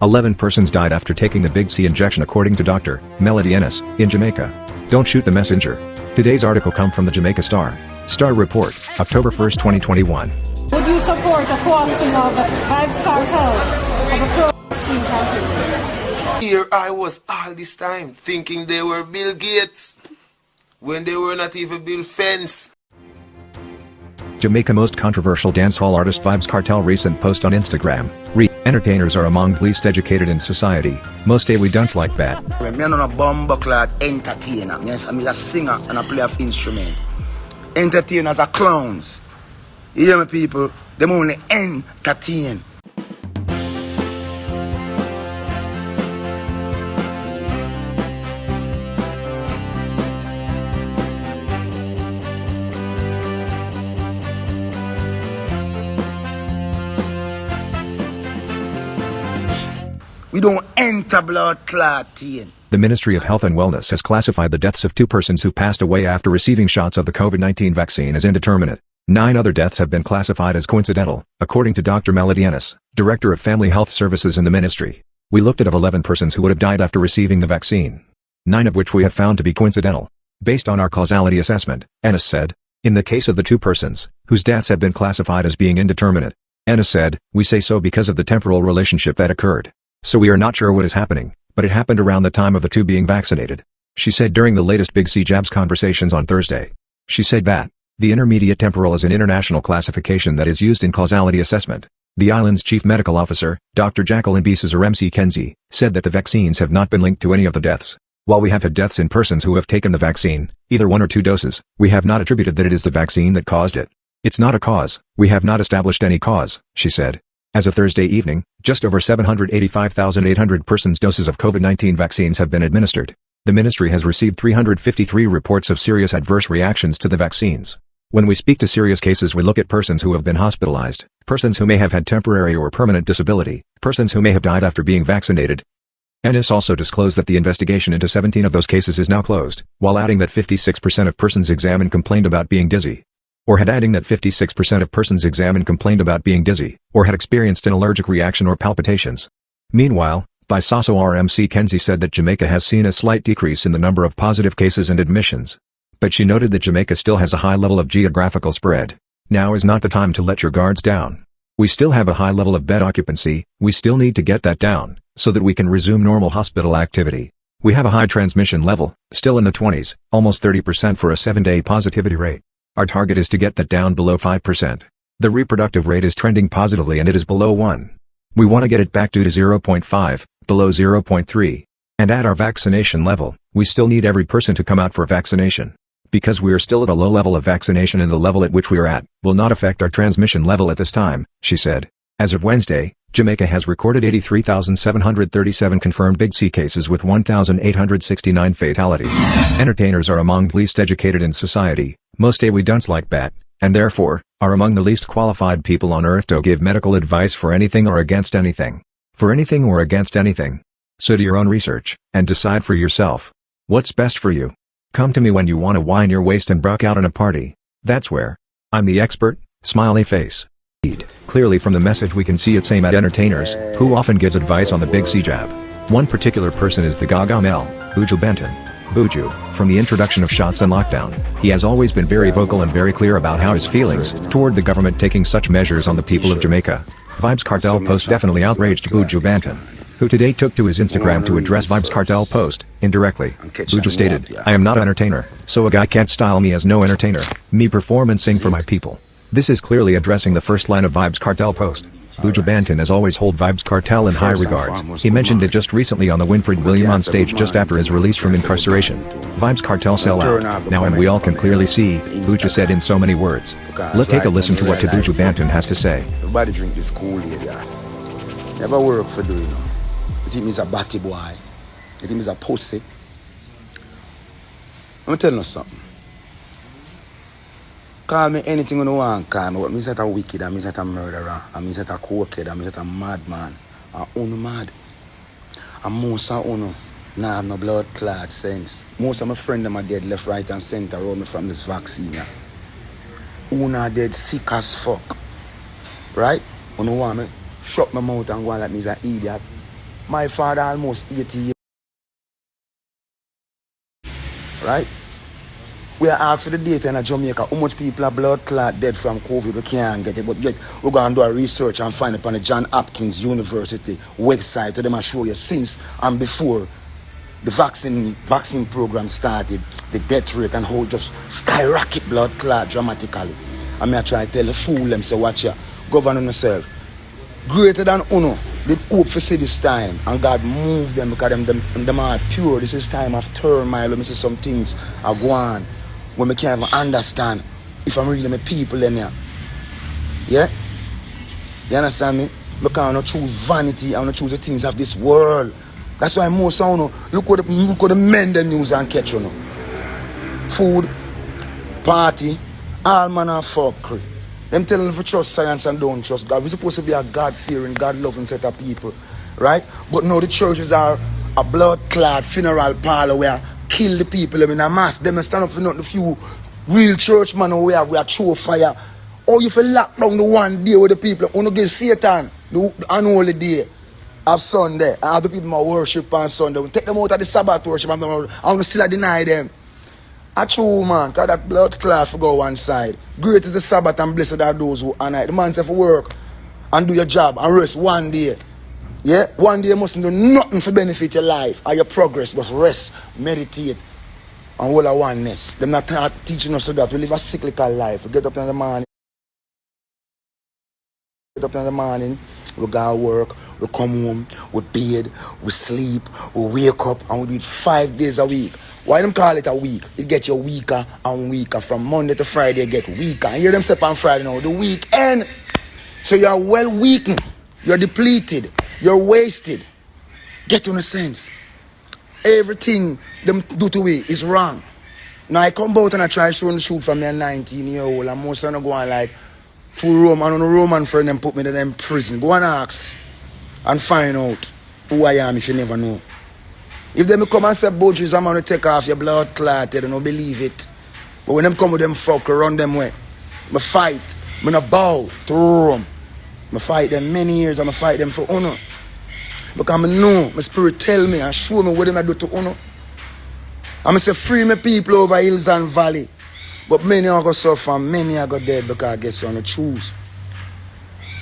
11 persons died after taking the Big C injection according to DR.MelodyEnnis, in Jamaica. Don't shoot the messenger. Today's article come from the Jamaica Star. Star Report, October 1st, 2021. Would you support a co-opting of VYBZ Kartel of a pro-vaccine campaign? Here I was all this time thinking they were Bill Gates, when they were not even Bill Fence. Jamaica most controversial dancehall artist VYBZ Kartel recent post on Instagram. Entertainers are among the least educated in society. Most say we don't like that. I'm not a bomb-clad entertainer. Yes, I'm a singer and a player of instrument. Entertainers are clowns. You hear me, people? Them only entertain. We don't enter blood clotting. The Ministry of Health and Wellness has classified the deaths of 2 persons who passed away after receiving shots of the COVID-19 vaccine as indeterminate. 9 other deaths have been classified as coincidental, according to Dr. MelodyEnnis, Director of Family Health Services in the ministry. We looked at 11 persons who would have died after receiving the vaccine, 9 of which we have found to be coincidental. Based on our causality assessment, Ennis said. In the case of the 2 persons, whose deaths have been classified as being indeterminate, Ennis said, we say so because of the temporal relationship that occurred. So we are not sure what is happening, but it happened around the time of the 2 being vaccinated. She said during the latest Big C Jabs conversations on Thursday. She said that the intermediate temporal is an international classification that is used in causality assessment. The island's chief medical officer, Dr. Jacqueline MC Kenzie, said that the vaccines have not been linked to any of the deaths. While we have had deaths in persons who have taken the vaccine, either 1 or 2 doses, we have not attributed that it is the vaccine that caused it. It's not a cause, we have not established any cause, she said. As of Thursday evening, just over 785,800 persons doses of COVID-19 vaccines have been administered. The ministry has received 353 reports of serious adverse reactions to the vaccines. When we speak to serious cases, we look at persons who have been hospitalized, persons who may have had temporary or permanent disability, persons who may have died after being vaccinated. Ennis also disclosed that the investigation into 17 of those cases is now closed, while adding that 56% of persons examined complained about being dizzy. Or had adding that 56% of persons examined complained about being dizzy, or had experienced an allergic reaction or palpitations. Meanwhile, BUJU RMC Kenzie said that Jamaica has seen a slight decrease in the number of positive cases and admissions. But she noted that Jamaica still has a high level of geographical spread. Now is not the time to let your guards down. We still have a high level of bed occupancy, we still need to get that down, so that we can resume normal hospital activity. We have a high transmission level, still in the 20s, almost 30% for a 7-day positivity rate. Our target is to get that down below 5%. The reproductive rate is trending positively and it is below 1. We want to get it back to 0.5, below 0.3. And at our vaccination level, we still need every person to come out for vaccination. Because we are still at a low level of vaccination and the level at which we are at will not affect our transmission level at this time, she said. As of Wednesday, Jamaica has recorded 83,737 confirmed Big C cases with 1,869 fatalities. Entertainers are among the least educated in society. Most say we don't like that, and therefore, are among the least qualified people on earth to give medical advice for anything or against anything. For anything or against anything. So do your own research, and decide for yourself. What's best for you? Come to me when you want to whine your waist and broke out in a party. That's where. I'm the expert, smiley face. Clearly from the message we can see it's aimed at entertainers, who often gives advice on the Big C jab. One particular person is the Gaga Mel, BUJU Banton. BUJU, from the introduction of shots and lockdown, he has always been very vocal and very clear about how his feelings toward the government taking such measures on the people of Jamaica. VYBZ Kartel post definitely outraged BUJU Banton, who today took to his Instagram to address VYBZ Kartel post, indirectly. BUJU stated, I am not an entertainer, so a guy can't style me as no entertainer, me perform and sing for my people. This is clearly addressing the first line of VYBZ Kartel post. BUJU Banton has always hold VYBZ Kartel in high regards. He mentioned it just recently on the Winfred William on stage just after his release from incarceration. VYBZ Kartel sell out now, and we all can clearly see, BUJU said in so many words. Let's take a listen to what BUJU Banton has to say. Everybody drink this Kool-Aid, yeah. Never work for doing it. You think he's a batty boy? You think he's a pussy? I'm telling you something. Call me anything you want, call me. What means that a wicked, I means that a murderer, I means that a cokehead, I means that a madman. And uno mad. And most of uno nah have no blood clot sense. Most of my friends are dead left, right and center around me from this vaccine. Uno are dead sick as fuck. Right? Uno want me shut my mouth and go and like me is an idiot. My father almost 80 years. Right? We are asked for the data in Jamaica. How much people are blood clot dead from COVID? We can't get it. But yet, we're going to do a research and find it on the John Hopkins University website. To them, I show you since and before the vaccine program started, the death rate and how it just skyrocket blood clot dramatically. I may try to tell the fool them, say, watch ya, govern yourself. Greater than Uno, they hope for see this time, and God move them because them are pure. This is time of turmoil. Let me see some things are going when we can't even understand if I'm really my people in here. Yeah? You understand me? Because I don't choose vanity, I don't choose the things of this world. That's why most of you look what the men them use and catch you know. Food, party, all manner of fuckery. Them telling them to trust science and don't trust God. We're supposed to be a God-fearing, God-loving set of people. Right? But now the churches are a blood-clad funeral parlor where kill the people in a mass. Them stand up for not the few real churchmen we have. We are throw fire. Or if you lock down the one day with the people, you don't give Satan the unholy day of Sunday. And other people might worship on Sunday. We take them out of the Sabbath worship and I'm going to still deny them. A true man, because that blood clot will go one side. Great is the Sabbath and blessed are those who honor it. The man said for work and do your job and rest one day. Yeah? One day you mustn't do nothing for benefit your life or your progress. Just rest, meditate, and hold a oneness. They're not teaching us that we live a cyclical life. We get up in the morning. We go to work, we come home, we bathe, we sleep, we wake up, and we do it 5 days a week. Why them call it a week? It gets you weaker and weaker. From Monday to Friday, you get weaker. And hear them say on Friday now, the weekend. So you're well weakened, you're depleted, you're wasted. Get in a sense. Everything them do to me is wrong. Now I come out and I try showing the shoot from me a 19-year-old, and most of them go on like, to Rome, and on a Roman friend them put me in them prison. Go and ask and find out who I am if you never know. If them come and say, BUJU, I'm going to take off your blood clot, they don't believe it. But when them come with them fuck, run them way. I fight. I not bow to Rome. I fight them many years and I fight them for honor. Because I know, my spirit tell me and show me what them I do to honor. I'm say free my people over hills and valley. But many are going to suffer and many are going to dead because I guess you're going to choose.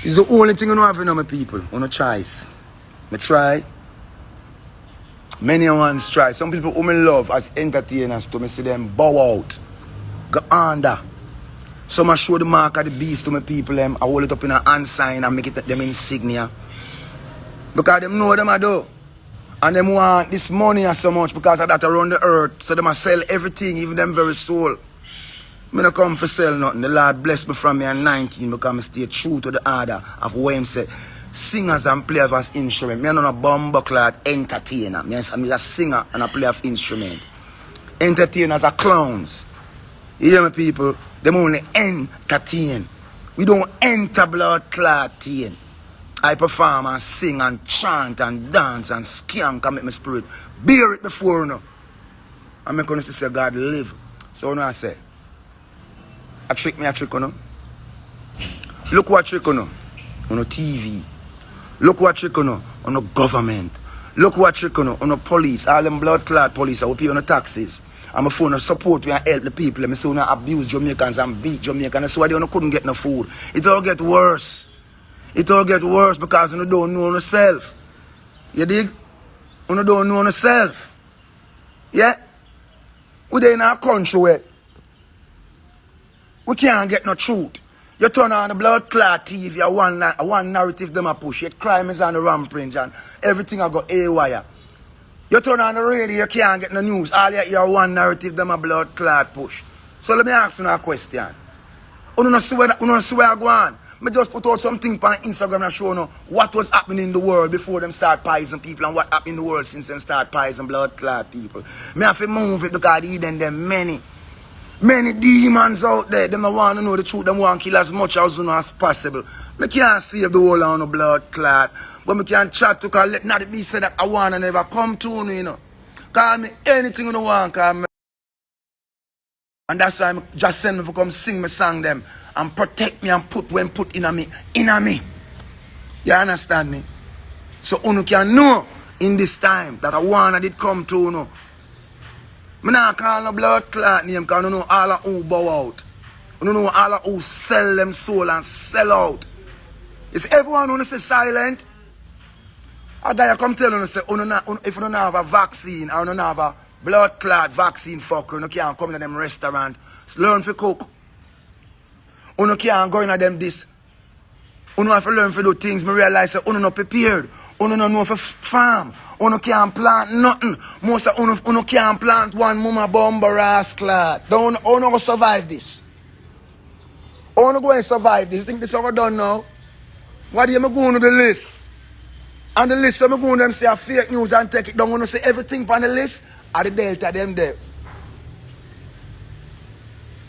It's the only thing you know have in my people. On a choice. I try. Many ones try. Some people who I love as entertainers to me see them bow out. Go under. Some I show the mark of the beast to my people. I hold it up in a hand sign and make it them insignia. Because them know what them I do. And them want this money so much because of that around the earth. So them I sell everything, even them very soul. I don't come for sell nothing. The Lord bless me from me at 19 because I stay true to the order of what him said. Singers and players of instrument. I'm not a bumbuckler entertainer. I'm a singer and a player of instrument. Entertainers are clowns. You hear me, people? Them only entertain. We don't enter blood clot teen. I perform and sing and chant and dance and skank and make my spirit bear it before you know. I'm going to say God live. So now I say, a trick you know. Look what trick you know. On the TV. Look what trick you know. On the government. Look what trick you know. On the police. All them blood clot police. I will pay on the taxes. I'm a phone to support we and help the people. I'm saying abuse Jamaicans and beat Jamaicans. That's why they couldn't get no food. It all get worse. It all get worse because you don't know yourself. You dig? You don't know yourself. Yeah? We're in our country where we can't get no truth. You turn on the blood clot TV, one narrative them a push. Yet crime is on the rampage and everything I got A-wire. You turn on the radio, you can't get no news. All you hear one narrative them a blood clot push. So let me ask you a question. You don't see where I go on. I just put out something on Instagram and show you what was happening in the world before them start poisoning people and what happened in the world since them start poisoning blood clot people. I have to move it because them many demons out there. Them don't want to know the truth. Them want to kill as much as possible. I can't save the whole on the blood clot. But I can chat to call let not be said that I want to never come to you know. Call me anything you want, call me. And that's why I just send me to come sing my song them. And protect me and put in me. You understand me? So you can know in this time that a one did come to you. I not call no blood clot name because you know all of who bow out. You know all of who sell them soul and sell out. Is everyone who say silent? A guy come tell you say, if you don't have a vaccine or you don't have a blood clot vaccine fucker, you can't come in them restaurant. Learn to cook. You can't go in them this. You have to learn to do things. I realize that you not prepared. You don't know for farm. You can't plant nothing. Most of you can't plant one mama bomber ass clot. You not survive this. You not go and survive this. You think this is all done now? What do you go on the list? And the list, I'm going to say a fake news and take it down. When you say everything on the list, are the Delta them there.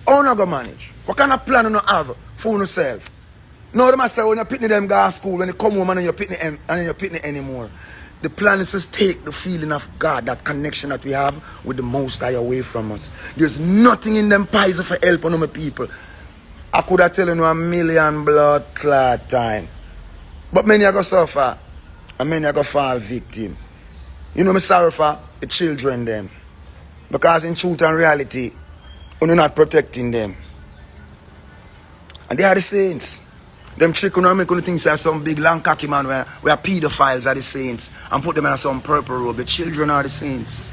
How you go manage? What kind of plan you have for yourself? No, them say when you pitney them go to school, when you come home and you're pitney anymore. The plan is to take the feeling of God, that connection that we have with the Most High away from us. There's nothing in them pies for help on my people. I could have told you a million blood clot time. But many are going to suffer. And many are going to fall victim. You know me sorry for the children them. Because in truth and reality, you're not protecting them. And they are the saints. Them trick you know make you think say some big long cocky man where pedophiles are the saints and put them in some purple robe. The children are the saints.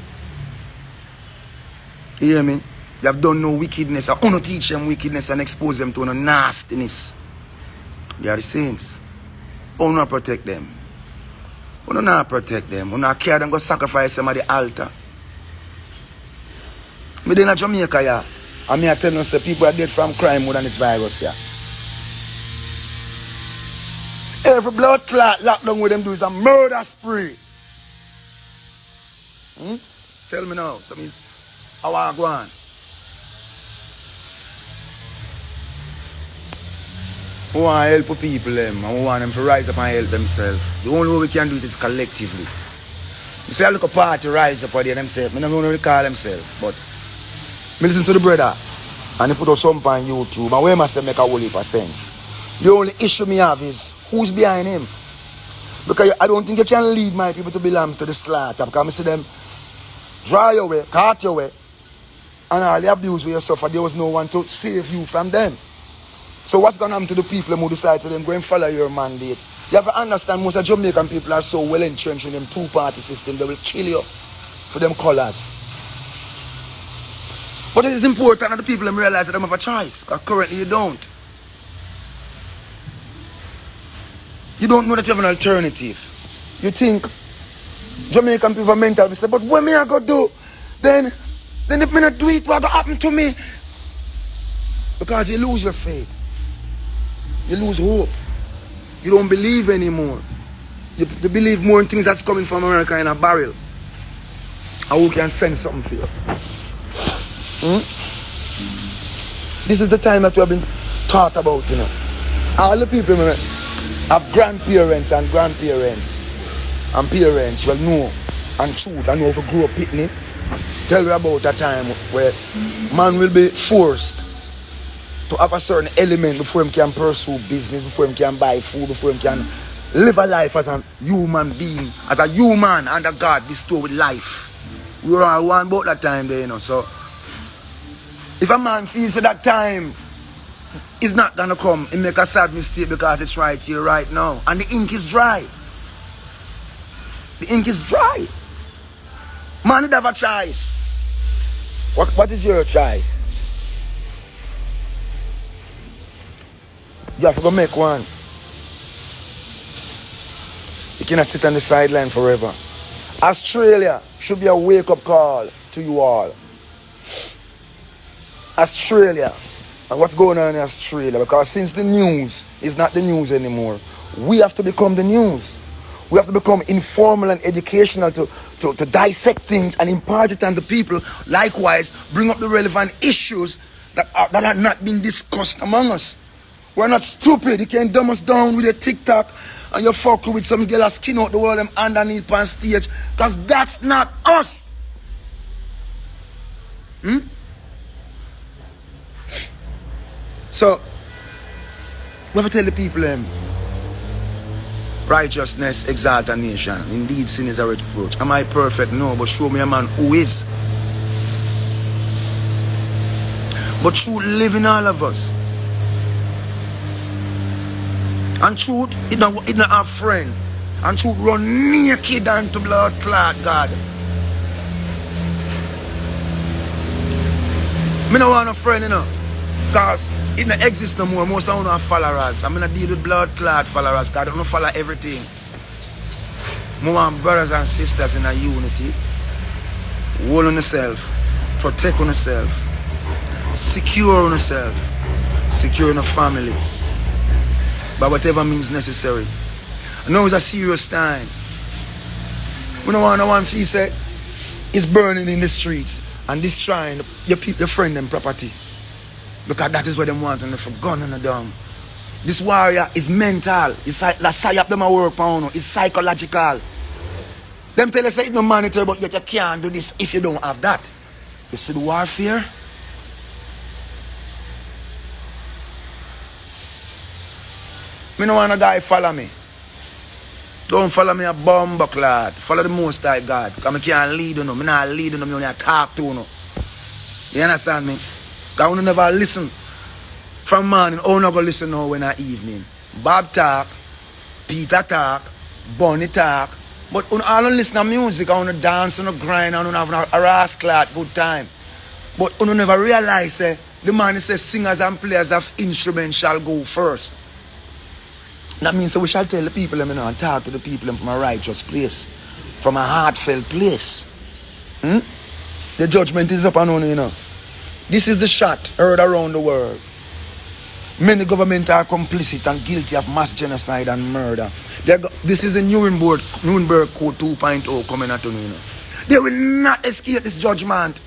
You hear me? They have done no wickedness. I want to teach them wickedness and expose them to no nastiness. They are the saints. Oh, not protect them. Oh, not protect them. Oh, not care them go sacrifice them at the altar. Me in Jamaica, yeah. And me I tell you, say people are dead from crime more than this virus, yeah. Every blood clot lockdown with them do is a murder spree. Tell me now. So me, how I go on? We want to help people them, and we want them to rise up and help themselves. The only way we can do it is collectively. You see, I look a party rise up there themselves. I don't know what they call themselves, but I listen to the brother and he put out something on YouTube, and we must make a whole heap of sense. The only issue me have is who's behind him. Because I don't think you can lead my people to be lambs to the slaughter. Because I see them dry your way, cut your way, and all the abuse where you suffer, there was no one to save you from them. So what's going to happen to the people who decide to them go and follow your mandate? You have to understand most of Jamaican people are so well entrenched in them two-party system, they will kill you for them colours. But it is important that the people realize that they have a choice, because currently you don't. You don't know that you have an alternative. You think Jamaican people are mental, they say, but what me I go do? Then if me not do it, what will happen to me? Because you lose your faith. You lose hope. You don't believe anymore. You believe more in things that's coming from America in a barrel. And who can send something for you? This is the time that we have been taught about, you know. All the people have grandparents and grandparents and parents will know and truth and know if you grow up pitney. Tell you about a time where man will be forced to have a certain element before he can pursue business, before he can buy food, before he can live a life as a human being, as a human under God bestowed with life. We were all one about that time there, you know. So if a man feels that that time is not gonna come, he make a sad mistake because it's right here, right now. And the ink is dry. The ink is dry. Man, you have a choice. What is your choice? You have to go make one. You cannot sit on the sideline forever. Australia should be a wake-up call to you all. Australia. And what's going on in Australia? Because since the news is not the news anymore, we have to become the news. We have to become informal and educational to dissect things and impart it on the people. Likewise, bring up the relevant issues that are not being discussed among us. We're not stupid. You can't dumb us down with a TikTok and you fuck with some girl skin out the world and underneath on stage. Because that's not us. So, we have to tell the people Righteousness exalt a nation. Indeed, sin is a reproach. Am I perfect? No, but show me a man who is. But truth live in all of us. And truth, it not have friend. And truth run naked unto blood clot God. Me no want a friend, you know. Because it don't exist no more. Most of them have followers. I'm going to deal with blood clot followers because they don't follow everything. I want brothers and sisters in a unity. Hold on yourself. Protect on yourself. Secure on yourself. Secure in the family. By whatever means necessary. I know it's a serious time. We don't want no one feel say it's burning in the streets and destroying your friend and property. Because that is what they want and they for gun and the dumb. This warrior is mental. It's like psyop them a work on. It's psychological. Them tell us that it's no monetary, but yet you can't do this if you don't have that. You see the warfare? Me no want a guy follow me. Don't follow me a bomb clad. Follow the Most High God. Because I can't lead you. I not lead you. I only talk to you. You understand me? Because I never listen from morning. I not go listen now when I evening. Bob talk, Peter talk, Bonnie talk. But I don't listen to music. I want to dance, I want to grind, I want to have a rascal good time. But I never realize the man says singers and players of instruments shall go first. That means we shall tell the people and talk to the people from a righteous place, from a heartfelt place. The judgment is upon you, you know. This is the shot heard around the world. Many governments are complicit and guilty of mass genocide and murder. This is the Nuremberg Code 2.0 coming at you, you know. They will not escape this judgment.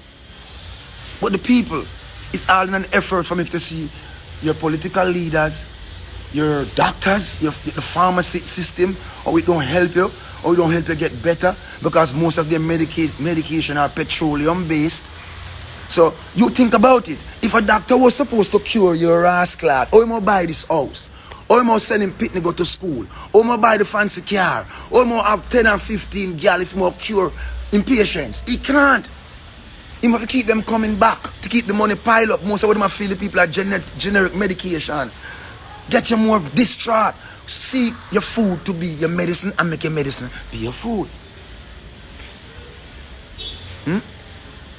But the people, it's all in an effort for me to see your political leaders, your doctors, the pharmacy system, or it don't help you, or it don't help you get better, because most of their medication are petroleum based. So you think about it. If a doctor was supposed to cure your ass clot, or you must buy this house, or you must send him Pitney go to school, or you must buy the fancy car, or you must have 10 and 15 gal if you must cure impatience. He can't. He must keep them coming back to keep the money pile up. Most of them feel the people are generic medication. Get you more distraught. Seek your food to be your medicine and make your medicine be your food.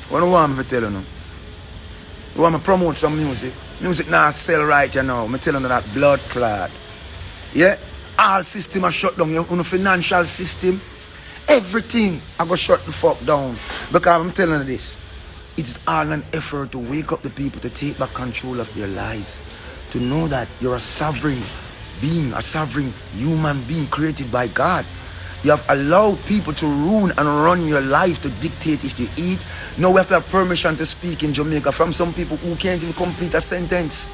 What do you want me to tell you now? You want me to promote some music? Music now sell right, you know. I'm telling you that blood clot. Yeah? All system are shut down. You know, financial system. Everything I go shut the fuck down. Because I'm telling you this. It is all an effort to wake up the people to take back control of their lives. To know that you're a sovereign being, a sovereign human being created by God. You have allowed people to ruin and run your life, to dictate if you eat. Now we have to have permission to speak in Jamaica from some people who can't even complete a sentence.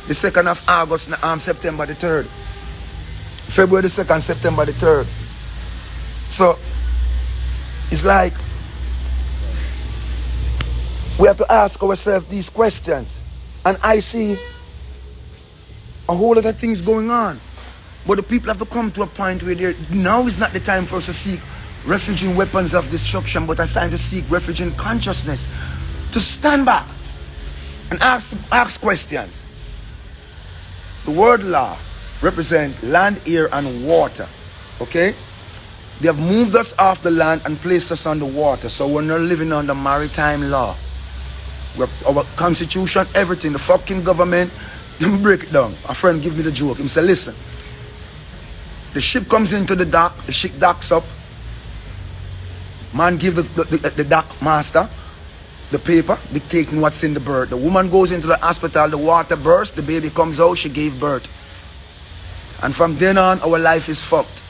The 2nd of August, September the 3rd. February the 2nd, September the 3rd. So, it's like, we have to ask ourselves these questions. And I see a whole lot of things going on. But the people have to come to a point where now is not the time for us to seek refuge in weapons of destruction, but it's time to seek refuge in consciousness. To stand back and ask questions. The word law represents land, air, and water. Okay? They have moved us off the land and placed us on the water. So we're not living under maritime law. Our constitution, everything, the fucking government, break it down. A friend give me the joke. He said, listen, the ship comes into the dock, the ship docks up. Man give the dock master the paper dictating what's in the bird. The woman goes into the hospital, the water bursts, the baby comes out, she gave birth. And from then on, our life is fucked.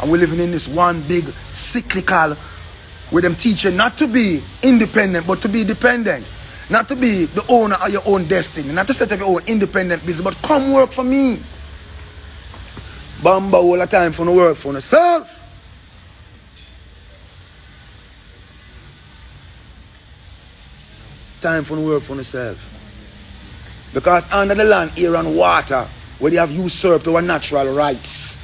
And we're living in this one big cyclical where them teach you not to be independent, but to be dependent. Not to be the owner of your own destiny. Not to set up your own independent business, but come work for me. Bamba all the time for no work for yourself. Time for no work for yourself. Because under the land, air and water, where they have usurped our natural rights.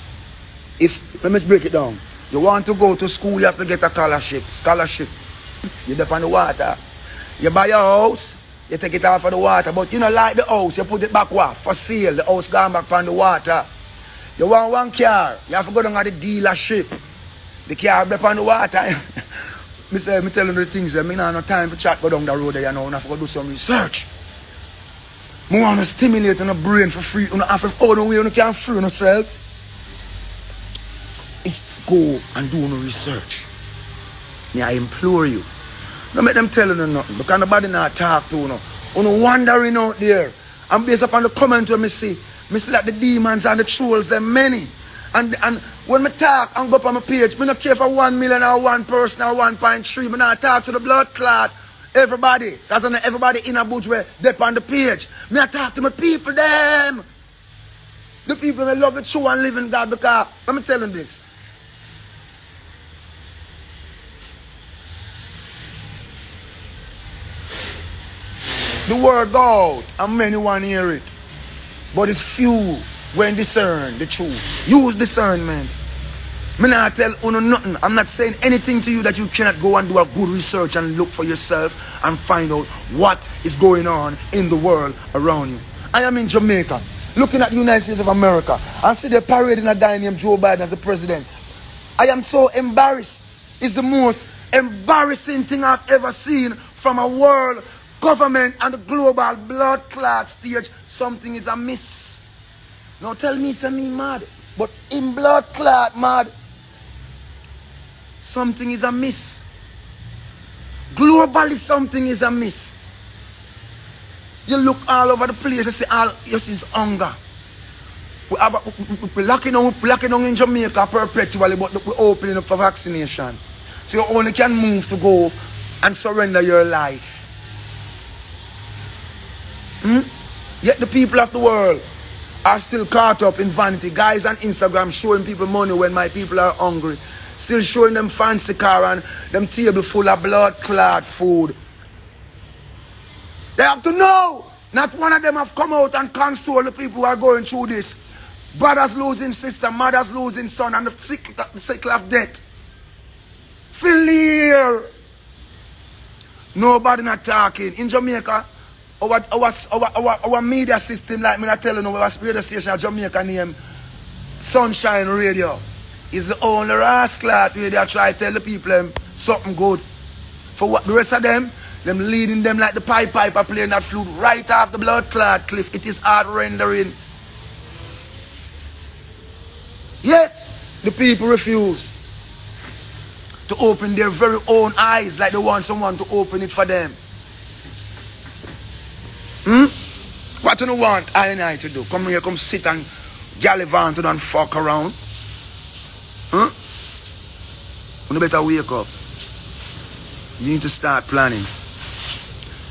let me break it down. You want to go to school, you have to get a scholarship. You dip on the water. You buy your house, you take it off of the water, but you don't like the house, you put it back for sale. The house gone back on the water. You want one car, you have to go down at the dealership. The car up on the water. me tell you the things that I don't have no time for chat go down the road there, you know, I have to go do some research. I want to stimulate on the brain for free. You have to go the way you can free yourself. Is go and do no research. I implore you. Don't make them tell you nothing because nobody not talk to you. You wandering out there. And based upon the comment when I see that the demons and the trolls are many. And when I talk and go up on my page, I don't care for 1 million or 1 person or 1.3. I not talk to the blood clot. Everybody. Because everybody in a BUJU they're on the page. I talk to my people them. The people that love the true and living God because let me tell them this. The word go out and many want to hear it. But it's few when discern the truth. Use discernment. Me not tell you nothing. I'm not saying anything to you that you cannot go and do a good research and look for yourself and find out what is going on in the world around you. I am in Jamaica, looking at the United States of America, and see the parading a guy named Joe Biden as the president. I am so embarrassed. It's the most embarrassing thing I've ever seen from a world government and the global blood clot stage. Something is amiss. Now tell me, say me mad, but in blood clot mad. Something is amiss. Globally, something is amiss. You look all over the place, you see all you see is hunger. We're locking down in Jamaica perpetually, but we're opening up for vaccination. So you only can move to go and surrender your life. Yet the people of the world are still caught up in vanity. Guys on Instagram showing people money when my people are hungry. Still showing them fancy car and them table full of blood clot food. They have to know. Not one of them have come out and console the people who are going through this. Brothers losing sister, mothers losing son, and the sickle of death. Feel here. Nobody not talking. In Jamaica, our media system, like me not telling you, our radio station in Jamaica named Sunshine Radio, is the only rascal where they try to tell the people something good. For what the rest of them leading them like the piper playing that flute right off the blood clot cliff. It is heart rendering. Yet the people refuse to open their very own eyes like they want someone to open it for them. What do you want I and I to do? Come here, come sit and gallivant and fuck around. You better wake up. You need to start planning.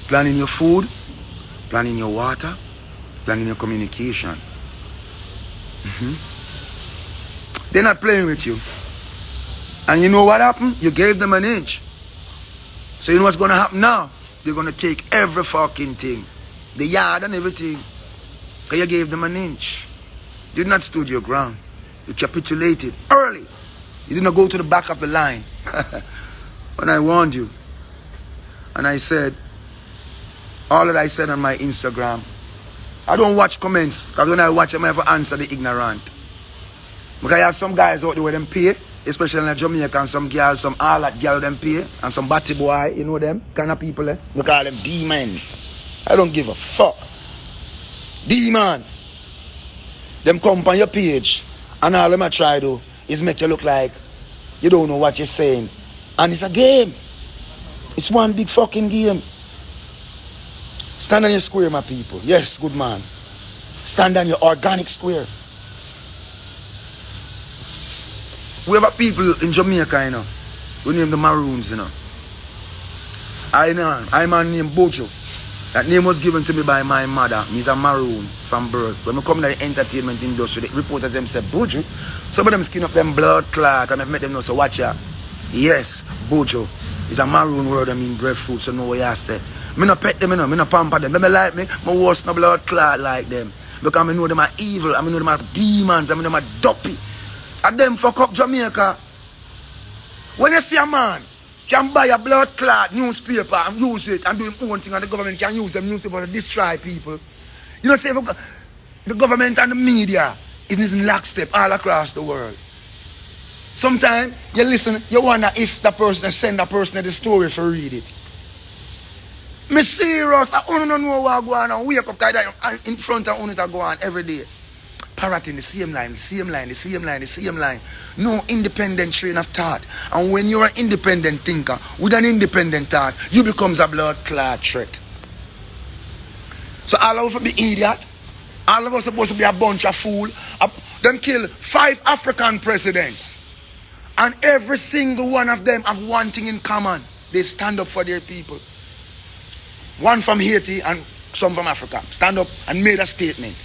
Planning your food, planning your water, planning your communication. They're not playing with you. And you know what happened? You gave them an inch. So you know what's going to happen now? They're going to take every fucking thing. The yard and everything. Because you gave them an inch. You did not stood your ground. You capitulated early. You did not go to the back of the line. When I warned you. And I said, all that I said on my Instagram, I don't watch comments. Because when I watch them, I have to answer the ignorant. Because I have some guys out there where them pay. Especially in Jamaica, and some girls, some all that girl them pay. And some batty boy, you know them kind of people. We call them demon. I don't give a fuck. Demon. Them come on your page. And all them I try to is make you look like you don't know what you're saying. And it's a game. It's one big fucking game. Stand on your square, my people. Yes, good man. Stand on your organic square. We have people in Jamaica, you know. We name the Maroons, you know. I'm a name BUJU. That name was given to me by my mother. Me's a Maroon from birth. When I come to the entertainment industry, the reporters them say BUJU. Some of them skin up them blood clot and I've met them know, so watch ya. Yes, BUJU is a Maroon word, I mean breadfruit, so know what I say. Me no pet them, you know, me no pamper them. Them like me, my worst no blood clot like them. Because I know them are evil, I know them are demons, I know them are dopey. And them fuck up Jamaica. When you see a man can buy a blood clot newspaper and use it and do his own thing, and the government can use them newspaper to destroy people. You know, say the government and the media is in lockstep all across the world. Sometimes you listen, you wonder if the person send a person the story for read it. Me serious, I don't know what go on and wake up in front of it go on every day. Parroting the same line, the same line, the same line, the same line. No independent train of thought. And when you're an independent thinker with an independent thought, you becomes a blood clot threat. So all of us be idiot. All of us supposed to be a bunch of fool. Them kill 5 African presidents. And every single one of them have one thing in common. They stand up for their people. One from Haiti and some from Africa. Stand up and made a statement.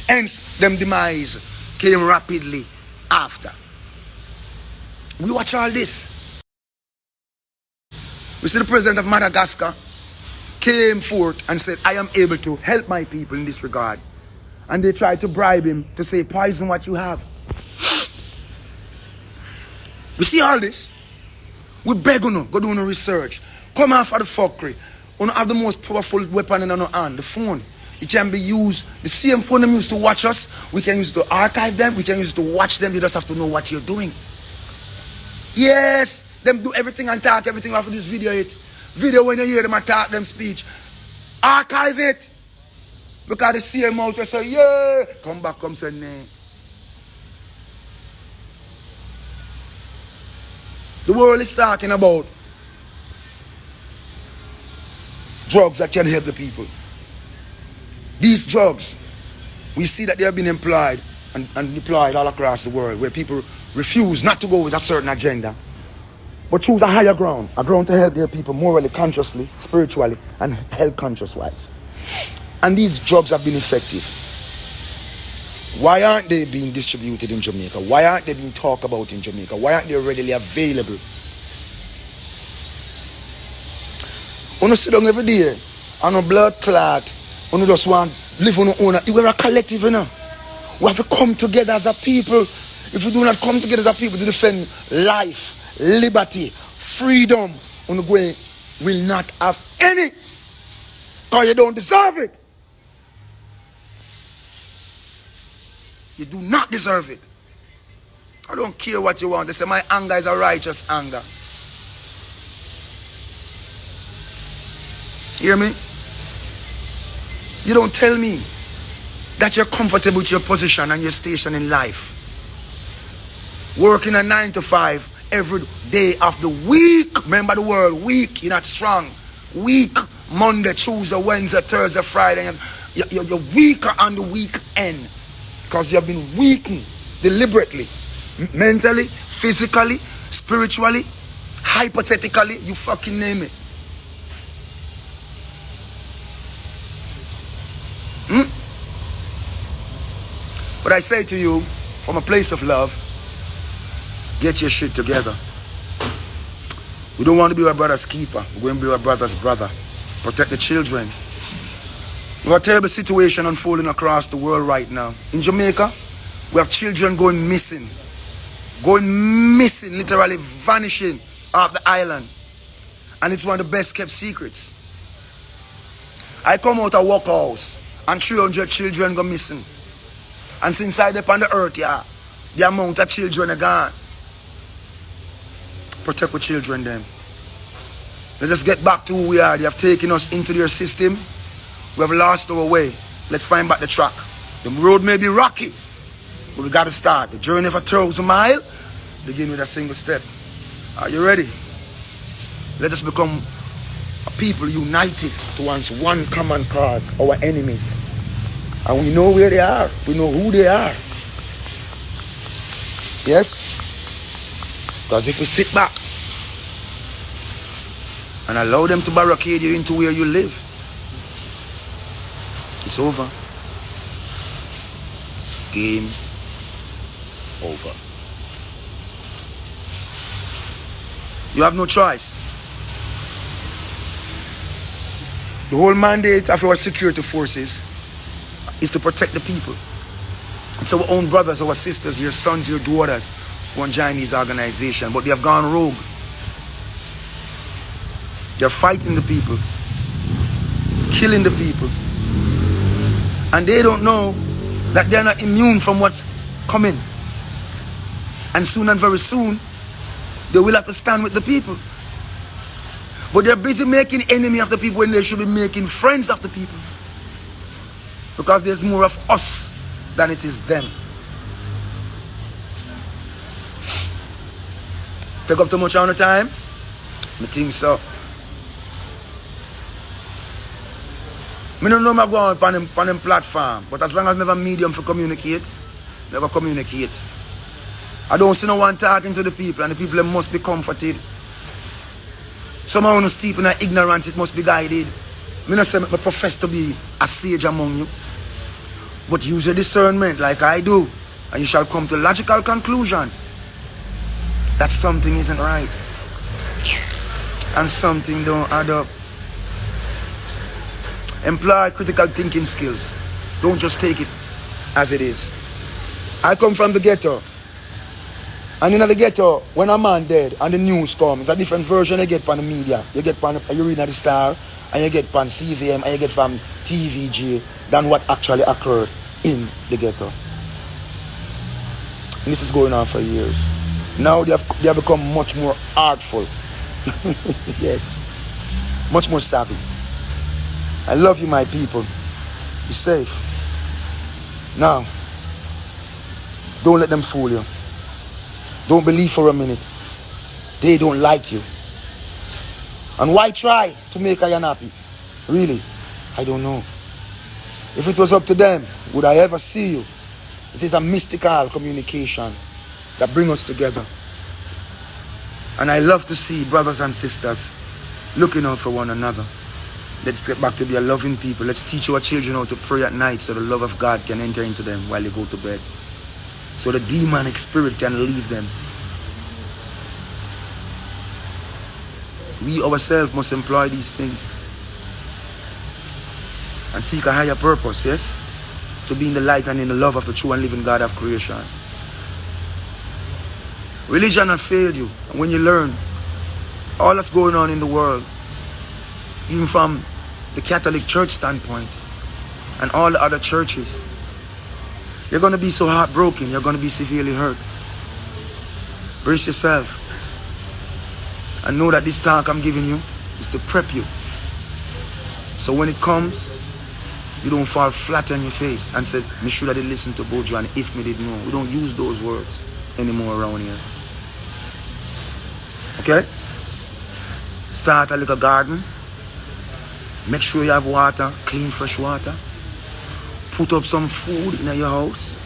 Hence, them demise came rapidly after. We watch all this. We see the president of Madagascar came forth and said, I am able to help my people in this regard. And they tried to bribe him to say, poison what you have. We see all this. We beg you, go do no research. Come off of the fuckery. We have the most powerful weapon in our hand, the phone. It can be used, the same phone them used to watch us, we can use it to archive them, we can use it to watch them, you just have to know what you're doing. Yes, them do everything and talk everything off of this video. Video when you hear them attack them speech. Archive it. Because the same mouth will say, yeah, come back, come say, nah. The world is talking about drugs that can help the people. These drugs, we see that they have been employed and deployed all across the world, where people refuse not to go with a certain agenda, but choose a higher ground, a ground to help their people morally, consciously, spiritually, and health conscious-wise. And these drugs have been effective. Why aren't they being distributed in Jamaica? Why aren't they being talked about in Jamaica? Why aren't they readily available? When you sit down every day on a blood clot, when you just want to live on your own, we're a collective, you know. We have to come together as a people. If we do not come together as a people to defend life, liberty, freedom, on the way, will not have any. Because you don't deserve it. You do not deserve it. I don't care what you want. They say my anger is a righteous anger. Hear me? You don't tell me that you're comfortable with your position and your station in life. Working a 9 to 5 every day of the week. Remember the word week. You're not strong. Week. Monday, Tuesday, Wednesday, Thursday, Friday. You're weaker on the weekend. Because you have been weakened deliberately. Mentally, physically, spiritually, hypothetically. You fucking name it. But I say to you, from a place of love, get your shit together. We don't want to be our brother's keeper. We're going to be our brother's brother. Protect the children. We have a terrible situation unfolding across the world right now. In Jamaica, we have children going missing. Going missing, literally vanishing off the island. And it's one of the best kept secrets. I come out of workhouse and 300 children go missing. And since I up on the earth, yeah, the amount of children are gone. Protect our children then. Let's just get back to who we are. They have taken us into their system. We have lost our way. Let's find back the track. The road may be rocky, but we got to start. The journey of 1,000 miles begin with a single step. Are you ready? Let us become a people united towards one common cause, our enemies. And we know where they are. We know who they are. Yes? Because if you sit back and allow them to barricade you into where you live, it's over. It's game over. You have no choice. The whole mandate of our security forces is to protect the people. It's our own brothers, our sisters, your sons, your daughters who want to join these organizations, but they have gone rogue. They're fighting the people, killing the people, and they don't know that they're not immune from what's coming. And soon and very soon, they will have to stand with the people. But they're busy making enemy of the people when they should be making friends of the people. Because there's more of us than it is them. Take up too much on the time? I think so. I don't know if I go on them platform, but as long as I have a medium for communicate, I go communicate. I don't see no one talking to the people, and the people must be comforted. Someone who's steep in ignorance, it must be guided. I don't say I profess to be a sage among you, but use your discernment like I do, and you shall come to logical conclusions that something isn't right and something don't add up. Employ critical thinking skills. Don't just take it as it is. I come from the ghetto. And in the ghetto, when a man dead and the news comes, it's a different version you get from the media. You get from you read at the Star, and you get from CVM, and you get from TVG than what actually occurred in the ghetto. And this is going on for years. Now they have become much more artful. Yes. Much more savvy. I love you, my people. Be safe. Now, don't let them fool you. Don't believe for a minute. They don't like you. And why try to make I unhappy? Really? I don't know. If it was up to them, would I ever see you? It is a mystical communication that brings us together. And I love to see brothers and sisters looking out for one another. Let's get back to be a loving people. Let's teach our children how to pray at night so the love of God can enter into them while they go to bed. So the demonic spirit can leave them. We ourselves must employ these things and seek a higher purpose, yes? To be in the light and in the love of the true and living God of creation. Religion has failed you. And when you learn all that's going on in the world, even from the Catholic Church standpoint and all the other churches, you're going to be so heartbroken. You're going to be severely hurt. Brace yourself. And know that this talk I'm giving you is to prep you. So when it comes, you don't fall flat on your face and say, me should have listened to Buju and if me did know. We don't use those words anymore around here. Okay? Start a little garden. Make sure you have water, clean fresh water. Put up some food in your house.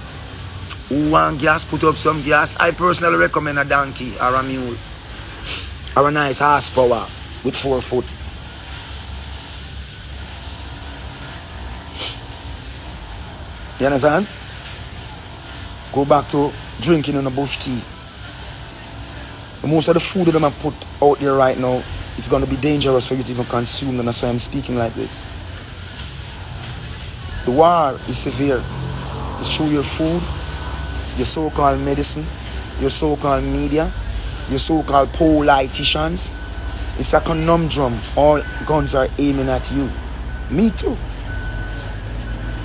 Who want gas, put up some gas. I personally recommend a donkey or a mule. Or a nice horsepower with 4 foot. You understand? Go back to drinking on a bush tea. Most of the food that I'm put out there right now, it's going to be dangerous for you to even consume, and that's why I'm speaking like this. The war is severe. It's through your food, your so-called medicine, your so-called media, your so-called politicians. It's a conundrum. All guns are aiming at you. Me too.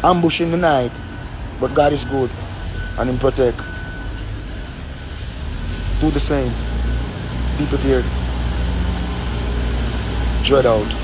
Ambush in the night, but God is good and Him protect. Do the same. Be prepared. Dread out.